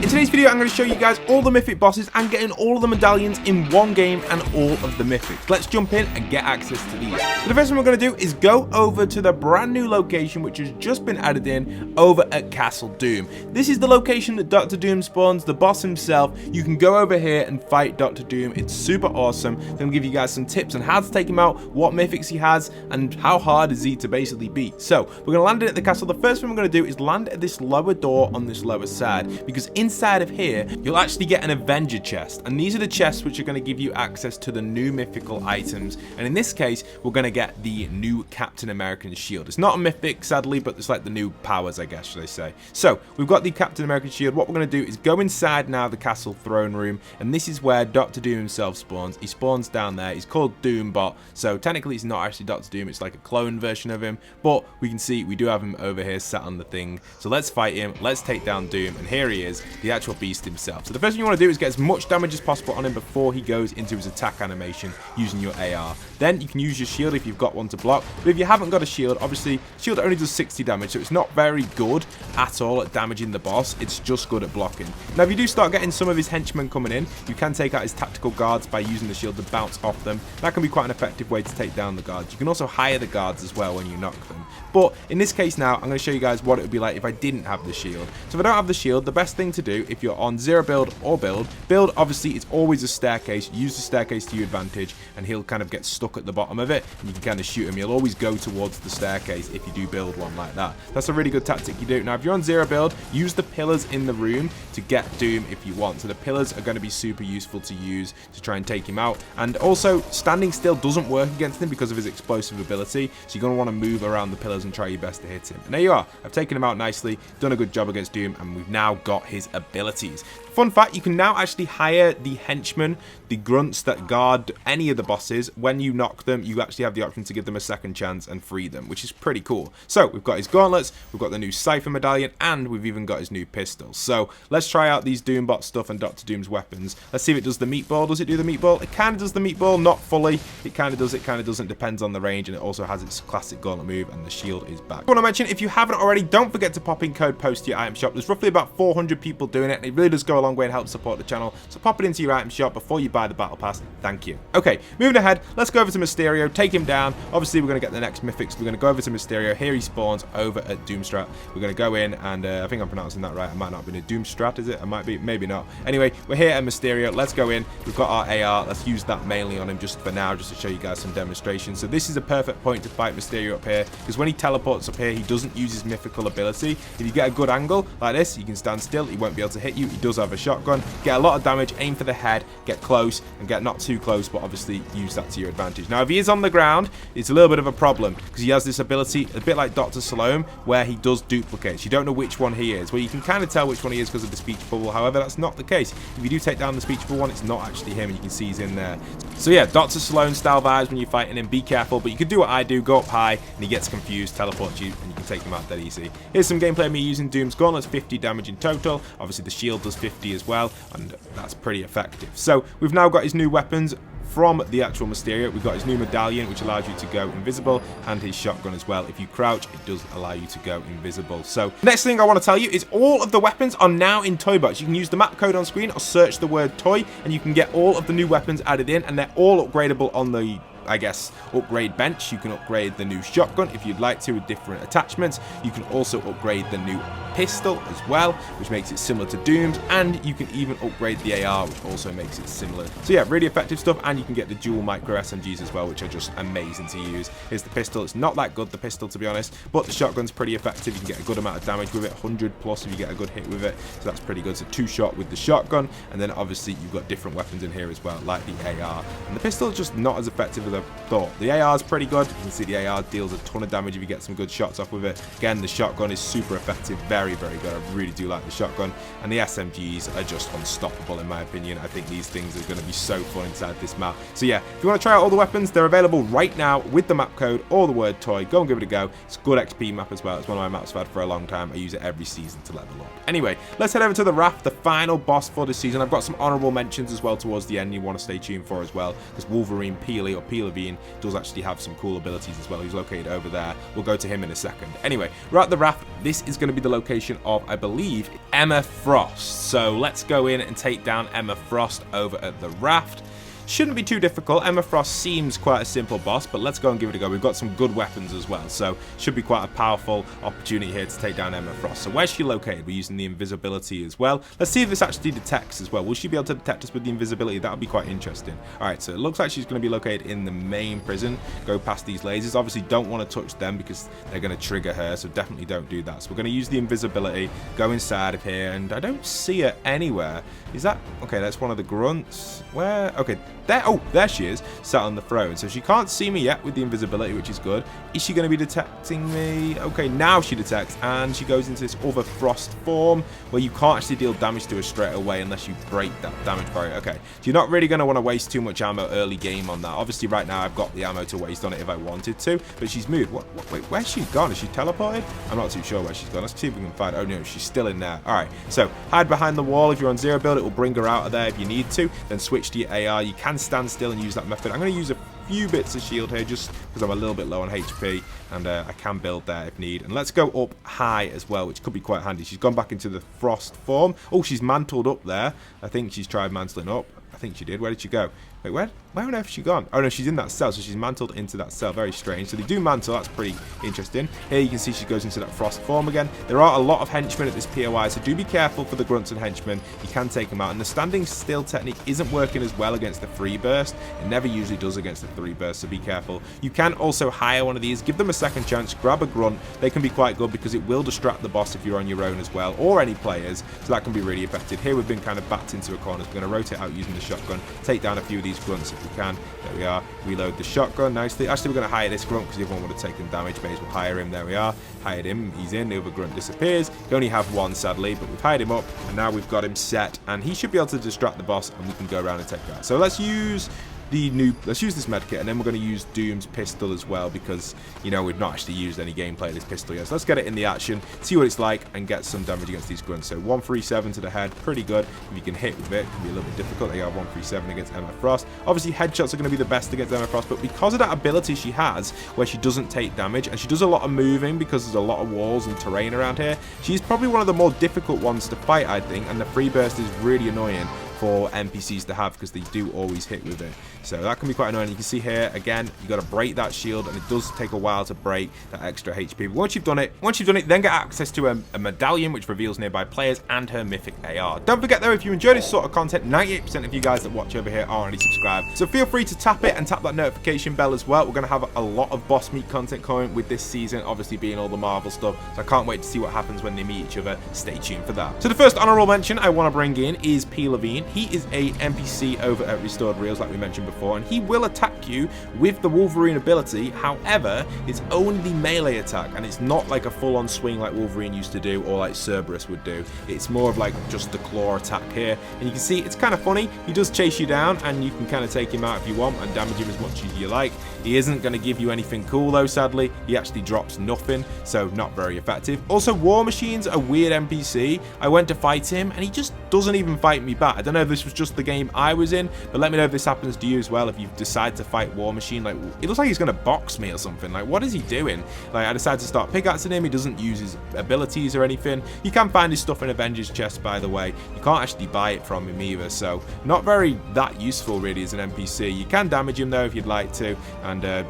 In today's video, I'm going to show you guys all the Mythic bosses and getting all of the medallions in one game and all of the Mythics. Let's jump in and get access to these. So the first thing we're going to do is go over to the brand new location which has just been added in over at Castle Doom. This is the location that Dr. Doom spawns, the boss himself. You can go over here and fight Dr. Doom. It's super awesome. I'm going to give you guys some tips on how to take him out, what Mythics he has, and how hard is he to basically beat. So we're going to land it at the castle. The first thing we're going to do is land at this lower door on this lower side, because inside of here you'll actually get an Avenger chest, and these are the chests which are going to give you access to the new mythical items. And in this case we're going to get the new Captain American shield. It's not a mythic sadly, but it's like the new powers, I guess, should I say. So we've got the Captain American shield. What we're going to do is go inside now the castle throne room, and this is where Dr. Doom himself spawns. He spawns down there. He's called Doombot, so technically it's not actually Dr. Doom, it's like a clone version of him, but we can see we do have him over here sat on the thing. So let's fight him, let's take down Doom, and here he is, the actual beast himself. So the first thing you want to do is get as much damage as possible on him before he goes into his attack animation using your AR. Then you can use your shield if you've got one to block, but if you haven't got a shield, obviously shield only does 60 damage, so it's not very good at all at damaging the boss. It's just good at blocking. Now if you do start getting some of his henchmen coming in, you can take out his tactical guards by using the shield to bounce off them. That can be quite an effective way to take down the guards. You can also hire the guards as well when you knock them. But in this case now, I'm going to show you guys what it would be like if I didn't have the shield. So if I don't have the shield, the best thing to do if you're on zero build or build, obviously it's always a staircase. Use the staircase to your advantage, and he'll kind of get stuck at the bottom of it, and you can kind of shoot him. He'll always go towards the staircase if you do build one like that. That's a really good tactic you do. Now if you're on zero build, use the pillars in the room to get Doom if you want. So the pillars are going to be super useful to use to try and take him out. And also standing still doesn't work against him because of his explosive ability, so you're going to want to move around the pillars and try your best to hit him. And there you are. I've taken him out nicely, done a good job against Doom, and we've now got his abilities. Fun fact, you can now actually hire the henchmen, the grunts that guard any of the bosses. When you knock them, you actually have the option to give them a second chance and free them, which is pretty cool. So we've got his gauntlets, we've got the new Cypher medallion, and we've even got his new pistol. So let's try out these Doombot stuff and Dr. Doom's weapons. Let's see if it does the meatball. Does it do the meatball? It kind of does the meatball, not fully. It kind of does, it kind of doesn't. Depends on the range, and it also has its classic gauntlet move, and the shield is back. I want to mention, if you haven't already, don't forget to pop in code POST to your item shop. There's roughly about 400 people doing it, and it really does go a long way and help support the channel. So pop it into your item shop before you buy the battle pass. Thank you. Okay, moving ahead, let's go over to Mysterio, take him down. Obviously we're going to get the next mythics. We're going to go over to Mysterio. Here he spawns over at Doomstrat. We're going to go in, and I think I'm pronouncing that right. I might not be a Doomstrat, is it? I might be, maybe not. Anyway, we're here at Mysterio. Let's go in. We've got our AR. Let's use that mainly on him just for now, just to show you guys some demonstrations. So this is a perfect point to fight Mysterio up here, because when he teleports up here, he doesn't use his mythical ability. If you get a good angle like this, you can stand still. He won't be able to hit you. He does have a shotgun. Get a lot of damage, aim for the head, get close, and get not too close, but obviously use that to your advantage. Now if he is on the ground, it's a little bit of a problem, because he has this ability, a bit like Dr. Salome, where he does duplicates. You don't know which one he is. Well, you can kind of tell which one he is because of the speech bubble. However, that's not the case. If you do take down the speech bubble one, it's not actually him, and you can see he's in there. So yeah, Dr. Salome style vibes when you're fighting him. Be careful, but you can do what I do, go up high, and he gets confused, teleports you, and you can take him out dead easy. Here's some gameplay of me using Doom's gauntlets, 50 damage in total. Obviously the shield does 50 as well, and that's pretty effective. So we've now got his new weapons from the actual Mysterio. We've got his new medallion, which allows you to go invisible, and his shotgun as well. If you crouch, it does allow you to go invisible. So next thing I want to tell you is all of the weapons are now in toy box. You can use the map code on screen or search the word toy, and you can get all of the new weapons added in, and they're all upgradable on the, I guess, upgrade bench. You can upgrade the new shotgun if you'd like to with different attachments. You can also upgrade the new pistol as well, which makes it similar to Doom's, and you can even upgrade the AR, which also makes it similar. So yeah, really effective stuff, and you can get the dual micro SMGs as well, which are just amazing to use. Here's the pistol. It's not that good, the pistol, to be honest, but the shotgun's pretty effective. You can get a good amount of damage with it, 100 plus if you get a good hit with it, so that's pretty good. So 2-shot with the shotgun, and then obviously you've got different weapons in here as well, like the AR, and the pistol is just not as effective as I thought. The AR is pretty good. You can see the AR deals a ton of damage if you get some good shots off with it. Again, the shotgun is super effective, very, very good. I really do like the shotgun, and the SMGs are just unstoppable in my opinion. I think these things are going to be so fun inside this map. So yeah, if you want to try out all the weapons, they're available right now with the map code or the word toy. Go and give it a go. It's a good XP map as well. It's one of my maps I've had for a long time. I use it every season to level up. Anyway, let's head over to the Raft, the final boss for this season. I've got some honorable mentions as well towards the end you want to stay tuned for as well, because Wolverine Peely, or Peely P. Levine does actually have some cool abilities as well. He's located over there. We'll go to him in a second. Anyway, we're at the raft. This is going to be the location of, I believe, Emma Frost. So let's go in and take down Emma Frost over at the raft. Shouldn't be too difficult. Emma Frost seems quite a simple boss, but let's go and give it a go. We've got some good weapons as well, so should be quite a powerful opportunity here to take down Emma Frost. So where's she located? We're using the invisibility as well. Let's see if this actually detects as well. Will she be able to detect us with the invisibility? That would be quite interesting. All right, so it looks like she's going to be located in the main prison. Go past these lasers. Obviously, don't want to touch them because they're going to trigger her, so definitely don't do that. So we're going to use the invisibility, go inside of here, and I don't see her anywhere. Is that... Okay, that's one of the grunts. Where? Okay, there. Oh, there she is, sat on the throne. So she can't see me yet with the invisibility, which is good. Is she going to be detecting me? Okay, now she detects, and she goes into this other frost form where you can't actually deal damage to her straight away unless you break that damage barrier. Okay, so you're not really going to want to waste too much ammo early game on that. Obviously, right now I've got the ammo to waste on it if I wanted to, but she's moved. Wait, where's she gone? Is she teleported? I'm not too sure where she's gone. Let's see if we can find... Oh, no, she's still in there. All right, so hide behind the wall. If you're on zero build, it will bring her out of there if you need to. Then switch to your AR. You can stand still and use that method. I'm going to use a few bits of shield here just because I'm a little bit low on HP, and I can build there if need. And let's go up high as well, which could be quite handy. She's gone back into the frost form. Oh, she's mantled up there. I think she's tried mantling up. I think she did. Where did she go? Wait, where on earth has she gone? Oh, no, she's in that cell, so she's mantled into that cell. Very strange. So they do mantle. That's pretty interesting. Here you can see she goes into that frost form again. There are a lot of henchmen at this POI, so do be careful for the grunts and henchmen. You can take them out. And the standing still technique isn't working as well against the free burst. It never usually does against the free burst, so be careful. You can also hire one of these. Give them a second chance. Grab a grunt. They can be quite good because it will distract the boss if you're on your own as well, or any players. So that can be really effective. Here we've been kind of backed into a corner. So we're going to rotate out using the shotgun. Take down a few of these grunts if we can. There we are. Reload the shotgun nicely. Actually, we're going to hire this grunt because the other one would have taken damage. May as well hire him. There we are. Hired him. He's in. The other grunt disappears. We only have one, sadly, but we've hired him up, and now we've got him set, and he should be able to distract the boss, and we can go around and take that. So let's use this medkit, and then we're going to use Doom's pistol as well because, you know, we've not actually used any gameplay of this pistol yet. So let's get it in the action, see what it's like, and get some damage against these grunts. So 137 to the head, pretty good. If you can hit with it, it can be a little bit difficult. They got 137 against Emma Frost. Obviously, headshots are going to be the best against Emma Frost, but because of that ability she has, where she doesn't take damage, and she does a lot of moving because there's a lot of walls and terrain around here, she's probably one of the more difficult ones to fight, I think, and the free burst is really annoying for NPCs to have because they do always hit with it. So that can be quite annoying. You can see here, again, you got to break that shield, and it does take a while to break that extra HP. But once you've done it, then get access to a medallion, which reveals nearby players and her mythic AR. Don't forget, though, if you enjoy this sort of content, 98% of you guys that watch over here are already subscribed. So feel free to tap it and tap that notification bell as well. We're going to have a lot of boss meet content coming with this season, obviously being all the Marvel stuff. So I can't wait to see what happens when they meet each other. Stay tuned for that. So the first honorable mention I want to bring in is P. Levine. He is a NPC over at Restored Reels, like we mentioned before, and he will attack you with the Wolverine ability. However, it's only the melee attack, and it's not like a full-on swing like Wolverine used to do or like Cerberus would do. It's more of like just the claw attack here, and you can see it's kind of funny. He does chase you down, and you can kind of take him out if you want and damage him as much as you like. He isn't going to give you anything cool though, sadly. He actually drops nothing, so not very effective. Also, War Machine's a weird NPC. I went to fight him, and he just doesn't even fight me back. I don't know if this was just the game I was in, but let me know if this happens to you as well. If you decide to fight War Machine, like, it looks like he's going to box me or something. Like, what is he doing? Like, I decided to start pickaxing him. He doesn't use his abilities or anything. You can find his stuff in Avengers chest, by the way. You can't actually buy it from him either, so not very that useful really as an NPC. You can damage him though if you'd like to, and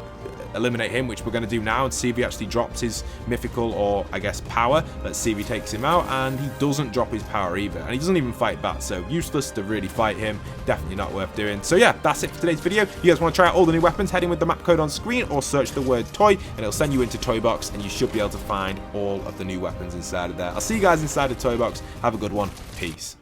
eliminate him, which we're going to do now, and see if he actually drops his mythical, or I guess power. Let's see if he takes him out, and he doesn't drop his power either, and he doesn't even fight back, so useless to really fight him. Definitely not worth doing. So yeah, that's it for today's video. If you guys want to try out all the new weapons, head in with the map code on screen or search the word toy, and it'll send you into Toy Box, and you should be able to find all of the new weapons inside of there. I'll see you guys inside the Toy Box. Have a good one. Peace.